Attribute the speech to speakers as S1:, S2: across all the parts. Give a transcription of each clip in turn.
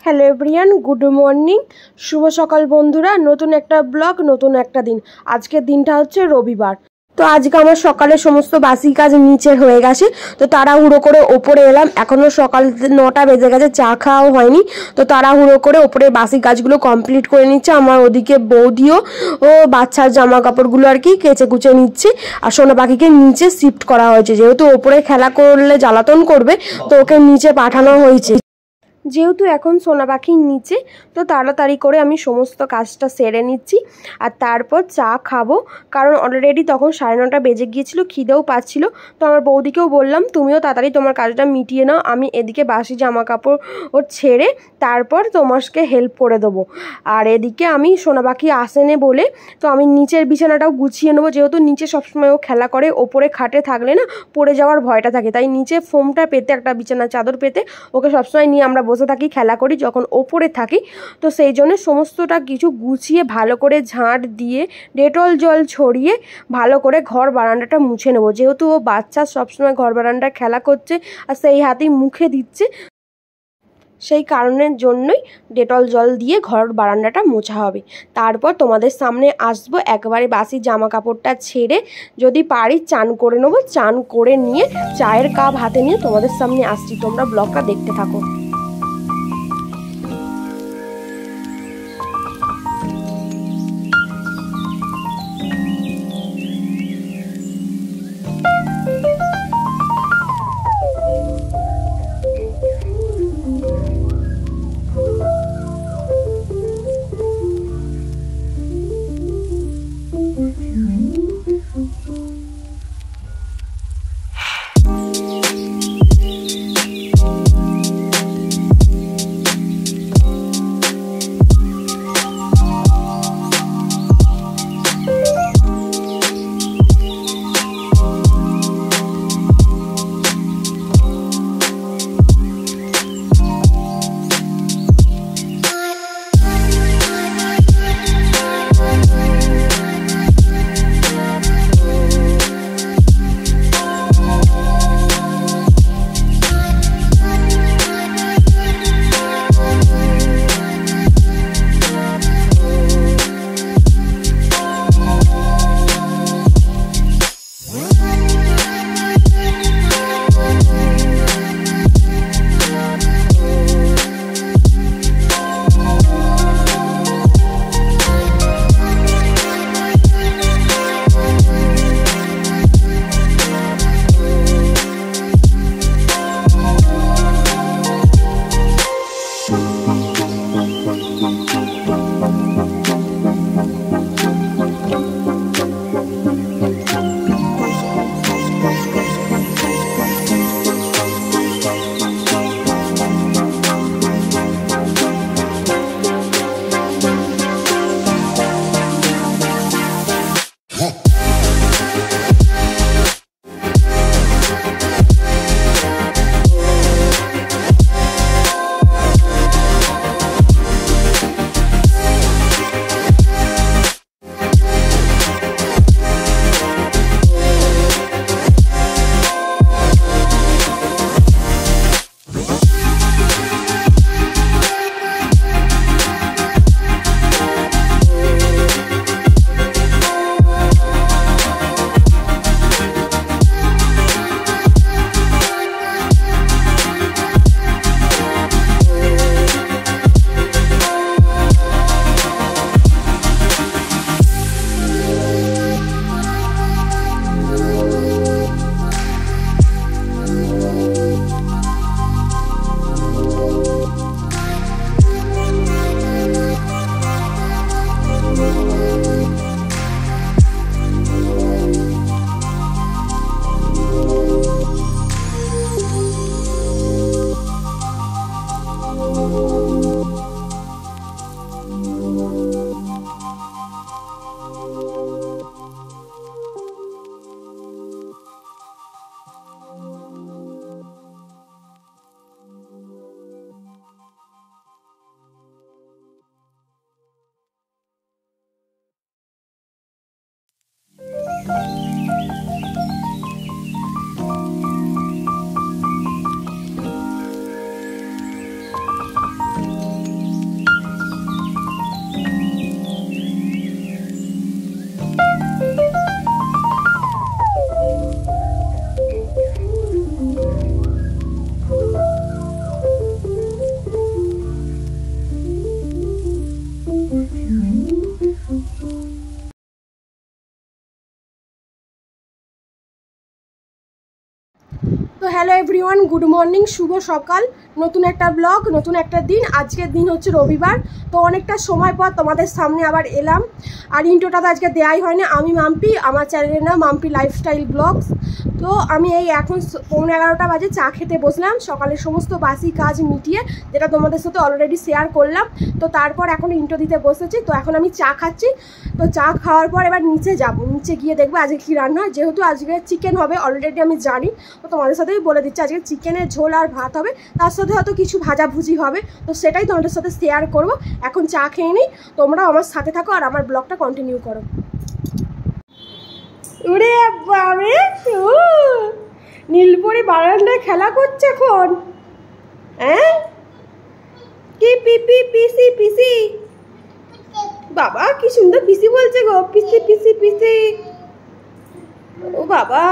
S1: Hello everyone, good morning, শুভ সকাল বন্ধুরা। নতুন একটা ব্লগ, নতুন একটা দিন। আজকের দিনটা হচ্ছে রবিবার। তো আজকে আমার সকালে সমস্ত বাসি কাজ নিচের হয়ে গেছে, তো তাড়াহুড়ো করে ওপরে এলাম। এখনও সকাল 9টা বেজে গেছে, চা খাওয়াও হয়নি। তো তাড়াহুড়ো করে ওপরে বাসি কাজগুলো কমপ্লিট করে নিচ্ছে। আমার ওদিকে বৌদিও বাচ্চার জামা কাপড়গুলো আর কি কেচে কুচে নিচ্ছে। আর সোনা পাখিকে নিচে শিফট করা হয়েছে, যেহেতু ওপরে খেলা করলে জ্বালাতন করবে, তো ওকে নিচে পাঠানো হয়েছে। যেহেতু এখন সোনা পাখির নিচে, তো তাড়াতাড়ি করে আমি সমস্ত কাজটা সেরে নিচ্ছি। আর তারপর চা খাবো, কারণ অলরেডি তখন 9:30 বেজে গিয়েছিল, খিদেও পাচ্ছিল। তো আমার বৌদিকেও বললাম, তুমিও তাড়াতাড়ি তোমার কাজটা মিটিয়ে নাও, আমি এদিকে বাসি জামা কাপড় ছেড়ে তারপর তোমাকে হেল্প করে দেবো। আর এদিকে আমি সোনা পাখি আসেনে বলে তো আমি নিচের বিছানাটাও গুছিয়ে নেবো, যেহেতু নিচে সবসময় ও খেলা করে। ওপরে খাটে থাকলে না পড়ে যাওয়ার ভয়টা থাকে, তাই নিচে ফোমটা পেতে, একটা বিছানা চাদর পেতে ওকে সবসময় নিয়ে আমরা বসে থাকি, খেলা করি যখন ওপরে থাকি। তো সেই জন্য সমস্তটা কিছু গুছিয়ে ভালো করে ঝাঁট দিয়ে ডেটল জল ছড়িয়ে ভালো করে ঘর বারান্দাটা মুছে নেবো, যেহেতু ও বাচ্চা সবসময় ঘর বারান্দায় খেলা করছে আর সেই হাতেই মুখে দিচ্ছে। সেই কারণের জন্যই ডেটল জল দিয়ে ঘর বারান্দাটা মোছা হবে। তারপর তোমাদের সামনে আসবো, একবারে বাসি জামা কাপড়টা ছেড়ে যদি পারি চান করে নেবো। চান করে নিয়ে চায়ের কাপ হাতে নিয়ে তোমাদের সামনে আসছি, তোমরা ব্লগটা দেখতে থাকো। তো হ্যালো এভরিওয়ান, গুড মর্নিং, শুভ সকাল, নতুন একটা ব্লগ, নতুন একটা দিন। আজকের দিন হচ্ছে রবিবার। তো অনেকটা সময় পর তোমাদের সামনে আবার এলাম। আর ইন্ট্রোটা তো আজকে দেওয়াই হয়নি। আমি মাম্পি, আমার চ্যানেলের নাম মাম্পি লাইফস্টাইল ব্লগস। তো আমি এই এখন 11:15 বাজে চা খেতে বসলাম, সকালের সমস্ত বাসি কাজ মিটিয়ে, যেটা তোমাদের সাথে অলরেডি শেয়ার করলাম। তো তারপর এখন ইন্ট্রো দিতে বসেছি। তো এখন আমি চা খাচ্ছি। তো চা খাওয়ার পর এবার নিচে যাব, নিচে গিয়ে দেখবো আজকে কী রান্না হয়। যেহেতু আজকে চিকেন হবে অলরেডি আমি জানি, তো তোমাদের সাথেই বলে দিচ্ছি আজকে চিকেনের ঝোল আর ভাত হবে, তার সাথে হয়তো কিছু ভাজাভুজি হবে। তো সেটাই তোমাদের সাথে শেয়ার করব। এখন চা খেয়ে নিই, তোমরাও আমার সাথে থাকো আর আমার ব্লগটা কন্টিনিউ করো। ওরে বাবা, নীলপরি বারান্দায় খেলা করছে এখন। হ্যাঁ, কি পিপি পিসি পিসি, বাবা কি সুন্দর পিসি বলছে গো, পিসি পিসি পিসি। ও বাবা,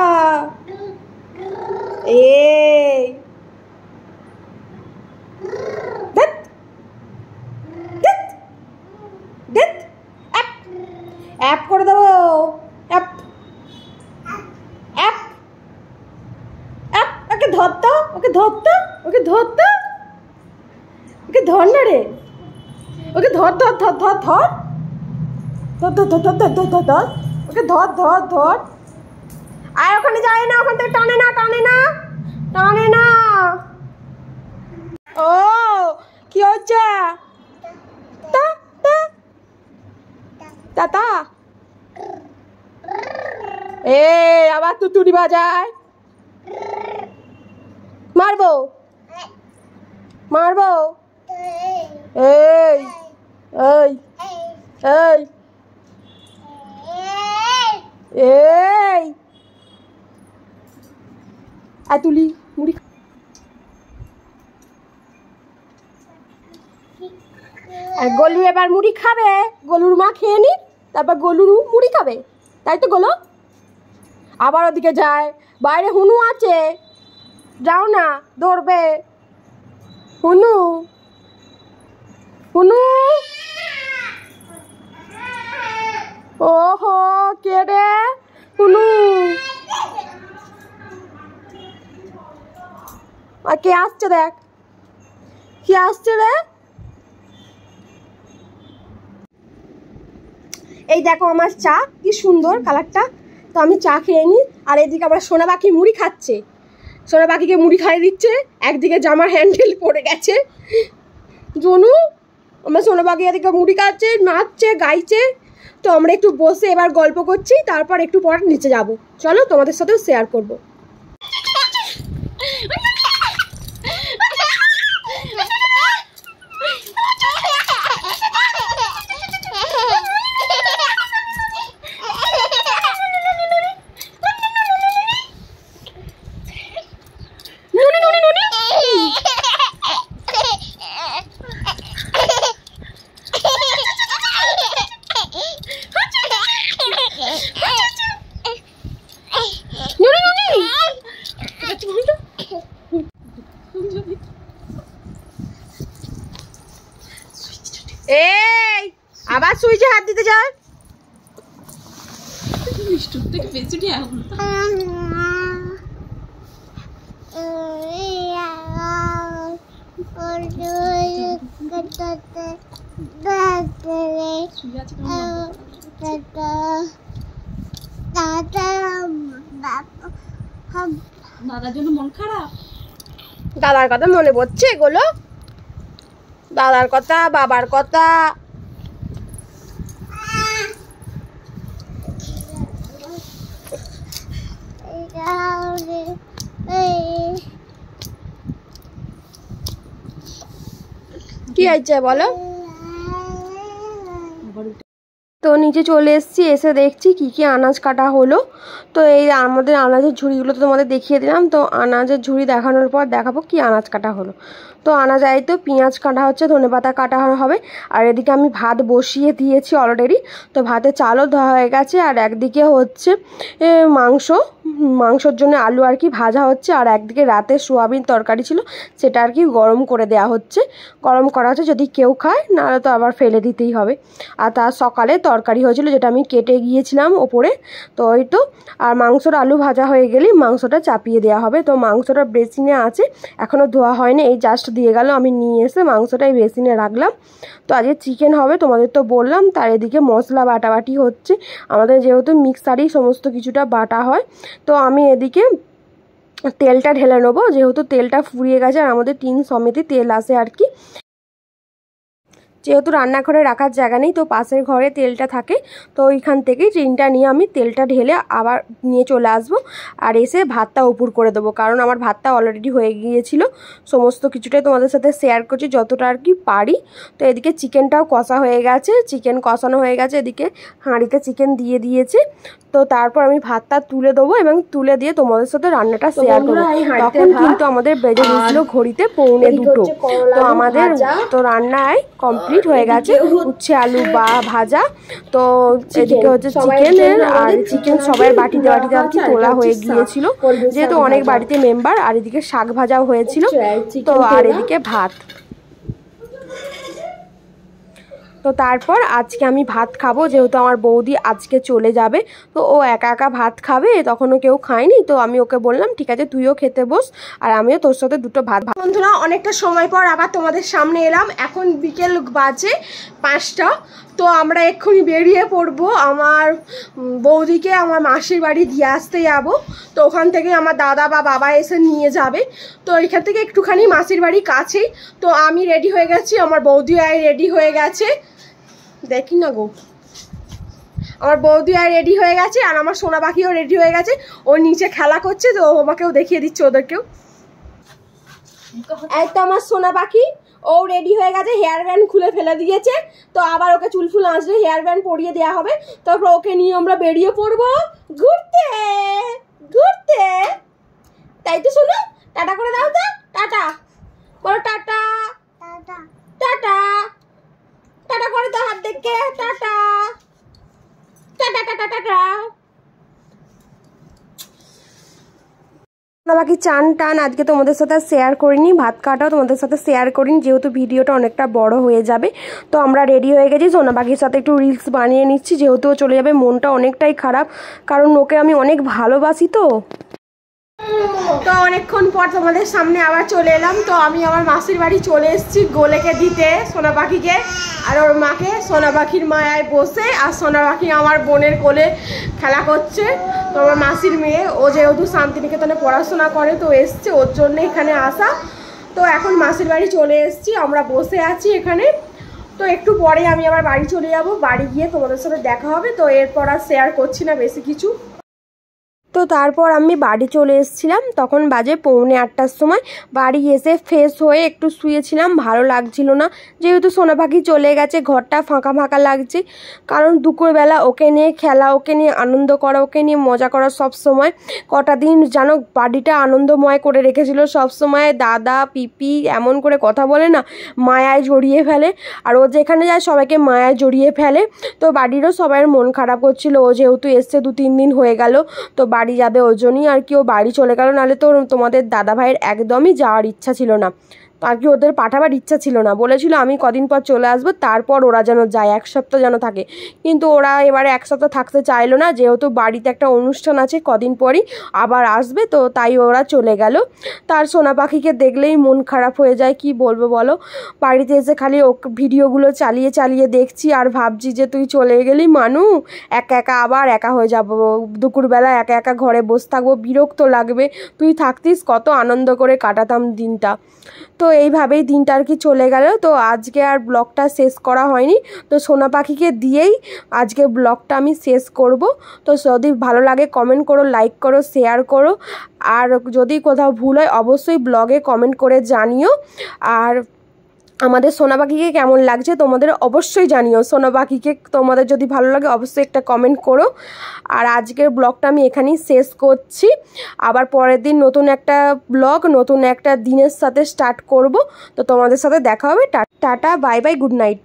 S1: এই দেখ দেখ দেখ, অ্যাপ করে দেবো, অ্যাপ অ্যাপ অ্যাপ। ওকে ধরতো, ওকে ধরতো, ওকে ধরতো, ওকে ধর না রে, ওকে ধর ধর ধর ধর ধর ধর ধর ধর ধর ধর ধর ধর, ওকে ধর ধর ধর। আয়, ওখানে যায় না, ওখান থেকে টানে না, টানে না, টানে না। ও কি হচ্ছে? তা তা তা, এ আবার তুতুরি বাজায়। মারবো মারবো, এই এই এই এই, আর তুলি মুড়ি। আর গোলু এবার মুড়ি খাবে, গোলুর মা খেয়ে নি, তারপর গোলুর মুড়ি খাবে, তাই তো গোলু? আবার ওদিকে যায়, বাইরে হুনু আছে, যাও না, ধরবে। হুনু হুনু, ওহো কে রে? হুনু, আর কে আসছে দেখ, কে আসছে রে? এই দেখো আমার চা, কি সুন্দর কালারটা। তো আমি চা খেয়ে নিই। আর এদিকে আমার সোনা পাখি মুড়ি খাচ্ছে, সোনা পাখিকে মুড়ি খাইয়ে দিচ্ছে। একদিকে জামার হ্যান্ডেল পড়ে গেছে। জনু, আমার সোনা পাখি এদিকে মুড়ি খাচ্ছে, নাচছে, গাইছে। তো আমরা একটু বসে এবার গল্প করছি, তারপর একটু পর নিচে যাব। চলো তোমাদের সাথেও শেয়ার করবো। এই আবার সুইচে হাত দিতে যায়।
S2: দাদার জন্য মন খারাপ,
S1: দাদার কথা মনে পড়ছে এগুলো, দাদার কথা, বাবার কথা। কি হয়েছে বলো? তো নিচে চলে এসেছি, এসে দেখছি কি কি আনাজ কাটা হলো। তো এই আমাদের আনাজের ঝুড়িগুলো তো তোমাদের দেখিয়ে দিলাম। তো আনাজের ঝুড়ি দেখানোর পর দেখাবো কি আনাজ কাটা হলো। তো আনাজ এই তো পেঁয়াজ কাটা হচ্ছে, ধনেপাতা কাটা হবে। আর এদিকে আমি ভাত বসিয়ে দিয়েছি অলরেডি। তো ভাতে চালও দেওয়া হয়ে গেছে। আর একদিকে হচ্ছে মাংস, মাংসর জন্য আলু আর কি ভাজা হচ্ছে, আর একদিকে রাতে সোয়াবিন তরকারি ছিল সেটা আর কি গরম করে দেওয়া হচ্ছে, গরম করা হচ্ছে যদি কেউ খায়, নাহলে তো আবার ফেলে দিতেই হবে। আর তার সকালে তরকারি হয়েছিল যেটা আমি কেটে গিয়েছিলাম ওপরে, তো ওই তো। আর মাংসর আলু ভাজা হয়ে গেলেই মাংসটা চাপিয়ে দেওয়া হবে। তো মাংসটা বেসিনে আছে, এখনও ধোয়া হয়নি, এই জাস্ট দিয়ে গেল, আমি নিয়ে এসে মাংসটা এই বেসিনে রাখলাম। তো আজকে চিকেন হবে তোমাদের তো বললাম। তার এদিকে মশলা বাটাবাটি হচ্ছে, আমাদের যেহেতু মিক্সারেই সমস্ত কিছুটা বাটা হয়। তো আমি এদিকে তেলটা ঢেলে নেবো, যেহেতু তেলটা ফুরিয়ে গেছে আর আমাদের টিন সমেতই তেল আসে আর কি। যেহেতু রান্নাঘরে রাখার জায়গা নেই, তো পাশের ঘরে তেলটা থাকে, তো ওইখান থেকেই টিনটা নিয়ে আমি তেলটা ঢেলে আবার নিয়ে চলে আসবো, আর এসে ভাতটা উপর করে দেবো, কারণ আমার ভাতটা অলরেডি হয়ে গিয়েছিল। সমস্ত কিছুটাই তোমাদের সাথে শেয়ার করছি যতটা আর কি পারি। তো এদিকে চিকেনটাও কষা হয়ে গেছে, চিকেন কষানো হয়ে গেছে, এদিকে হাঁড়িতে চিকেন দিয়ে দিয়েছে। তো তারপর আমি ভাতটা তুলে দেবো এবং তুলে দিয়ে তোমাদের সাথে রান্নাটা শেয়ার করবো। তখন কিন্তু আমাদের বেজে গেছিলো ঘড়িতে 1:45। তো আমাদের তো রান্নায় কমপ্লিট হয়ে গেছে, উচ্ছে আলু ভাজা। তো এদিকে হচ্ছে চিকেনের, আর চিকেন সবাই বাটিতে বাটিতে আর কি তোলা হয়ে গিয়েছিল, যেহেতু অনেক বাড়িতে মেম্বার। আর এদিকে শাক ভাজাও হয়েছিল, তো আর এদিকে ভাত। তো তারপর আজকে আমি ভাত খাবো, যেহেতু আমার বৌদি আজকে চলে যাবে, তো ও একা একা ভাত খাবে, তখনও কেউ খায়নি। তো আমি ওকে বললাম ঠিক আছে তুইও খেতে বস, আর আমিও তোর সাথে দুটো ভাত। বন্ধুরা, অনেকটা সময় পর আবার তোমাদের সামনে এলাম। এখন বিকেল বাজে 5টা। তো আমরা এক্ষুনি বেরিয়ে পড়বো, আমার বৌদিকে আমার মাসির বাড়ি দিয়ে আসতে যাবো। তো ওখান থেকে আমার দাদা বা বাবা এসে নিয়ে যাবে। তো এখান থেকে একটুখানি মাসির বাড়ি কাছেই। তো আমি রেডি হয়ে গেছি, আমার বৌদিও রেডি হয়ে গেছে, দেখি না গো, আমার বৌদি রেডি হয়ে গেছে, আর আমার সোনা পাখিও রেডি হয়ে গেছে। ও নিচে খেলা করছে, তো আমাকেও দেখিয়ে দিচ্ছে ওদেরকেও। এই তো আমার সোনা পাখি, ও রেডি হয়ে গেছে, হেয়ার ব্যান্ড খুলে ফেলে দিয়েছে। তো আবার ওকে চুল ফুল আসলে হেয়ার ব্যান্ড পরিয়ে দেওয়া হবে। তারপর ওকে নিয়ে আমরা বেরিয়ে পড়বো ঘুরতে ঘুরতে। তাই তো শোনো, টাটা করে দাও তো, টাটা বলো, টাটা টাটা টাটা টাটা করে দাও হাত দেখে, টাটা টাটা টাটা টাটা। বাকি চান টান আজকে তোমাদের সাথে শেয়ার করিনি, ভাত খাওয়াটাও তোমাদের সাথে শেয়ার করিনি, যেহেতু ভিডিওটা অনেকটা বড় হয়ে যাবে। তো আমরা রেডি হয়ে গেছি, সোনা পাখির সাথে একটু রিলস বানিয়ে নিচ্ছি, যেহেতু ও চলে যাবে। মনটা অনেকটাই খারাপ, কারণ ওকে আমি অনেক ভালোবাসি। তো অনেকক্ষণ পর তোমাদের সামনে আবার চলে এলাম। তো আমি আমার মাসির বাড়ি চলে এসেছি গোলেকে দিতে, সোনা পাখিকে আর ওর মাকে। সোনা পাখির মায়ায় বসে, আর সোনা পাখি আমার বোনের কোলে খেলা করছে। তো আমার মাসির মেয়ে, ও যেহেতু শান্তিনিকেতনে পড়াশোনা করে, তো এসছে, ওর জন্য এখানে আসা। তো এখন মাসির বাড়ি চলে এসেছি, আমরা বসে আছি এখানে। তো একটু পরে আমি আবার বাড়ি চলে যাব, বাড়ি গিয়ে তোমাদের সাথে দেখা হবে। তো এরপর আর শেয়ার করছি না বেশি কিছু। তো তারপর আমি বাড়ি চলে এসেছিলাম, তখন বাজে 7:45-র সময়। বাড়ি এসে ফ্রেশ হয়ে একটু শুয়েছিলাম, ভালো লাগছিল না, যেহেতু সোনা পাখি চলে গেছে, ঘরটা ফাঁকা ফাঁকা লাগছে। কারণ দুপুরবেলা ওকে নিয়ে খেলা, ওকে নিয়ে আনন্দ করা, ওকে নিয়ে মজা করা, সব সময় কটা দিন যেন বাড়িটা আনন্দময় করে রেখেছিল। সব সময় দাদা পিপি এমন করে কথা বলে না, মায়ায় জড়িয়ে ফেলে, আর ও যেখানে যায় সবাইকে মায়ায় জড়িয়ে ফেলে। তো বাড়িরও সবাই মন খারাপ করছিল, ও যেহেতু এসছে 2-3 দিন হয়ে গেল, তো বাড়ি যাবে, ওই জন্যই আর কি ও বাড়ি চলে গেল। নাহলে তো তোমাদের দাদা ভাইয়ের একদমই যাওয়ার ইচ্ছা ছিল না, আর কি ওদের পাঠাবার ইচ্ছা ছিল না। বলেছিল আমি কদিন পর চলে আসবো, তারপর ওরা যেন যায়, 1 সপ্তাহ যেন থাকে। কিন্তু ওরা এবারে 1 সপ্তাহ থাকতে চাইলো না, যেহেতু বাড়িতে একটা অনুষ্ঠান আছে কদিন পরই আবার আসবে, তো তাই ওরা চলে গেল। তার সোনা পাখিকে দেখলেই মন খারাপ হয়ে যায়, কি বলবো বলো। বাড়িতে এসে খালি ও ভিডিওগুলো চালিয়ে চালিয়ে দেখছি, আর ভাবছি যে তুই চলে গেলি মানু, একা একা আবার একা হয়ে যাব, দুপুরবেলা একা একা ঘরে বসে থাকবো, বিরক্ত লাগবে। তুই থাকতিস, কত আনন্দ করে কাটাতাম দিনটা। তো এইভাবেই দিনটা আর কি চলে গেল। তো আজকে আর ব্লগটা শেষ করা হয়নি, তো সোনা পাখিকে দিয়েই আজকে ব্লগটা আমি শেষ করব। তো যদি ভালো লাগে কমেন্ট করো, লাইক করো, শেয়ার করো, আর যদি কোথাও ভুল হয় অবশ্যই ব্লগে কমেন্ট করে জানিও। আর আমাদের সোনা পাখিকে কেমন লাগছে তোমাদের অবশ্যই জানিও। সোনা পাখিকে তোমাদের যদি ভালো লাগে অবশ্যই একটা কমেন্ট করো। আর আজকের ব্লগটা আমি এখানেই শেষ করছি, আবার পরের দিন নতুন একটা ব্লগ নতুন একটা দিনের সাথে স্টার্ট করব। তো তোমাদের সাথে দেখা হবে। Tata, bye bye, good night.